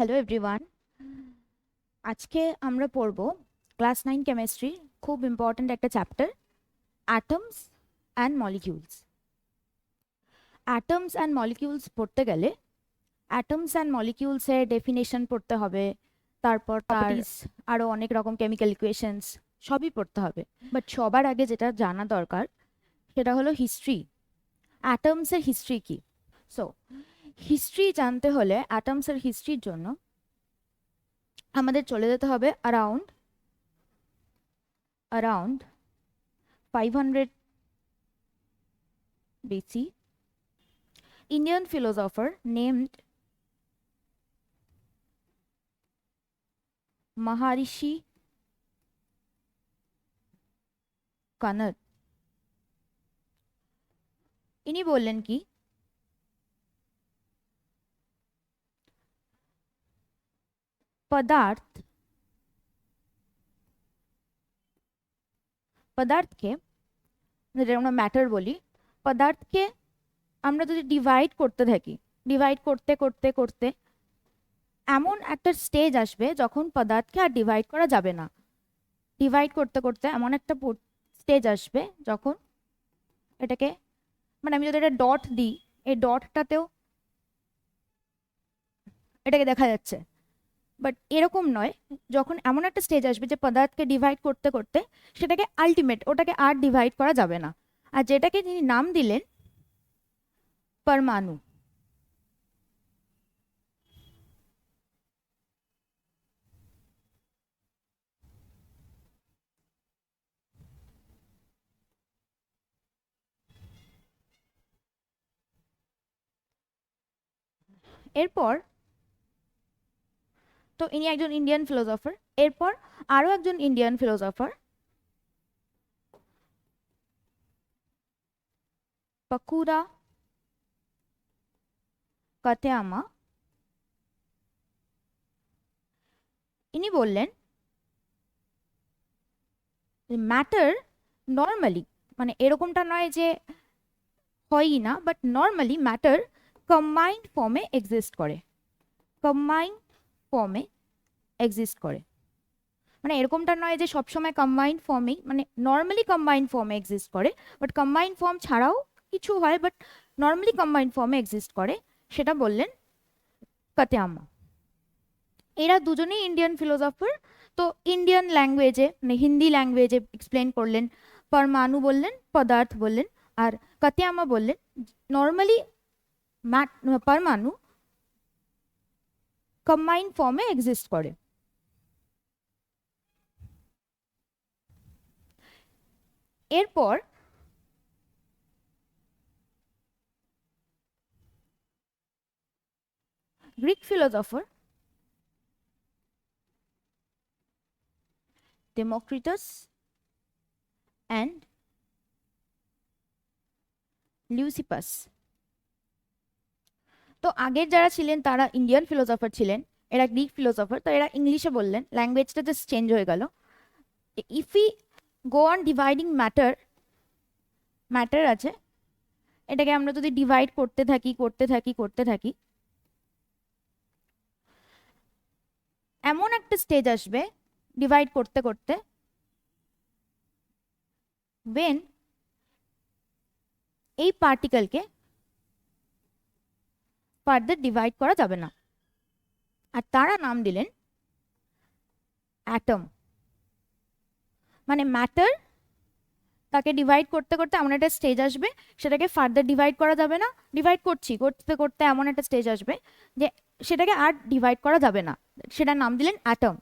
Hello everyone. আজকে আমরা পড়ব ক্লাস 9 কেমিস্ট্রি, খুব ইম্পর্ট্যান্ট একটা chapter, atoms and molecules. Atoms and molecules পড়তে গেলে অ্যাটমস অ্যান্ড মলিকিউলসের ডেফিনেশন পড়তে হবে, তারপর তার আরও অনেক রকম কেমিক্যাল ইকুয়েশনস সবই পড়তে হবে। বাট সবার আগে যেটা জানা দরকার সেটা হলো হিস্ট্রি। অ্যাটমসের হিস্ট্রি কি? সো হিস্ট্রি জানতে হলে অ্যাটমসের হিস্ট্রির জন্য আমাদের চলে যেতে হবে around 500 BC. Indian philosopher named Maharishi Kanad, ইনি বললেন কি পদার্থকে, যেটা আমরা ম্যাটার বলি, পদার্থকে আমরা যদি ডিভাইড করতে থাকি, ডিভাইড করতে করতে করতে এমন একটা স্টেজ আসবে যখন পদার্থকে আর ডিভাইড করা যাবে না। ডিভাইড করতে করতে এমন একটা স্টেজ আসবে যখন এটাকে, মানে আমি যদি একটা ডট দিই, এই ডটটাতেও এটাকে দেখা যাচ্ছে, বাট এরকম নয়। যখন এমন একটা স্টেজ আসবে যে পদার্থকে ডিভাইড করতে করতে সেটাকে আলটিমেট, ওটাকে আর ডিভাইড করা যাবে না। আর যেটাকে তিনি নাম দিলেন পরমাণু। এরপর তো ইনি একজন ইন্ডিয়ান ফিলোসফার। এরপর আরো একজন ইন্ডিয়ান ফিলোসফার, পাকুরা কাতেয়ামা, ইনি বললেন ম্যাটার নর্মালি, মানে এরকমটা নয় যে হয়ই না, বাট নর্মালি ম্যাটার কম্বাইন্ড ফর্মে এক্সিস্ট করে। কম্বাইন্ড ফর্মে এক্সিস্ট করে মানে এরকমটা নয় যে সবসময় কম্বাইন্ড ফর্মেই, মানে নর্মালি কম্বাইন্ড ফর্মে এক্সিস্ট করে, বাট কম্বাইন্ড ফর্ম ছাড়াও কিছু হয়, বাট নর্মালি কম্বাইন্ড ফর্মে এক্সিস্ট করে, সেটা বললেন কাতেয়ামা। এরা দুজনেই ইন্ডিয়ান ফিলোসফার। তো ইন্ডিয়ান ল্যাঙ্গুয়েজে, মানে হিন্দি ল্যাঙ্গুয়েজে এক্সপ্লেন করলেন। পরমাণু বললেন, পদার্থ বললেন, আর কাতেয়ামা বললেন নর্মালি পরমাণু কম্বাইন্ড ফর্মে এক্সিস্ট করে। এরপর গ্রিক ফিলোসফার ডেমোক্রিটাস অ্যান্ড লিউসিপাস, তো আগের যারা ছিলেন তারা ইন্ডিয়ান ফিলোসফার ছিলেন, এরা গ্রিক ফিলোসফার, তো এরা ইংলিশে বললেন, ল্যাঙ্গুয়েজটা জাস্ট চেঞ্জ হয়ে গেল। If E go on dividing matter, matter আছে, এটাকে আমরা যদি ডিভাইড করতে থাকি করতে থাকি করতে থাকি, এমন একটা স্টেজ আসবে ডিভাইড করতে করতে when এই পার্টিকেলকে ফার্দার ডিভাইড করা যাবে না, আর তারা নাম দিলেন অ্যাটম। মানে ম্যাটার, তাকে ডিভাইড করতে করতে এমন একটা স্টেজ আসবে সেটাকে ফার্দার ডিভাইড করা যাবে না, ডিভাইড করতে করতে এমন একটা স্টেজ আসবে যে সেটাকে আর ডিভাইড করা যাবে না, সেটার নাম দিলেন অ্যাটম।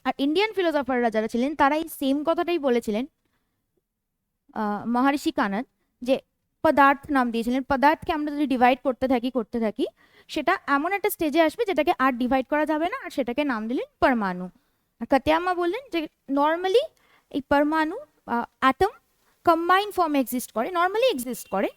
আর ইন্ডিয়ান ফিলোসফাররা যারা ছিলেন তারা এই সেম কথাটাই বলেছিলেন, মহর্ষি কানাদ, যে পদার্থ নাম দিয়েছিলেন, পদার্থকে আমরা যদি ডিভাইড করতে থাকি সেটা এমন একটা স্টেজে আসবে যেটাকে আর ডিভাইড করা যাবে না, আর সেটাকে নাম দিলেন পরমাণু। আর কাতেয়ামা বললেন যে নর্মালি এই পরমাণু অ্যাটম কম্বাইন্ড ফর্মে এক্সিস্ট করে, নর্মালি এক্সিস্ট করে,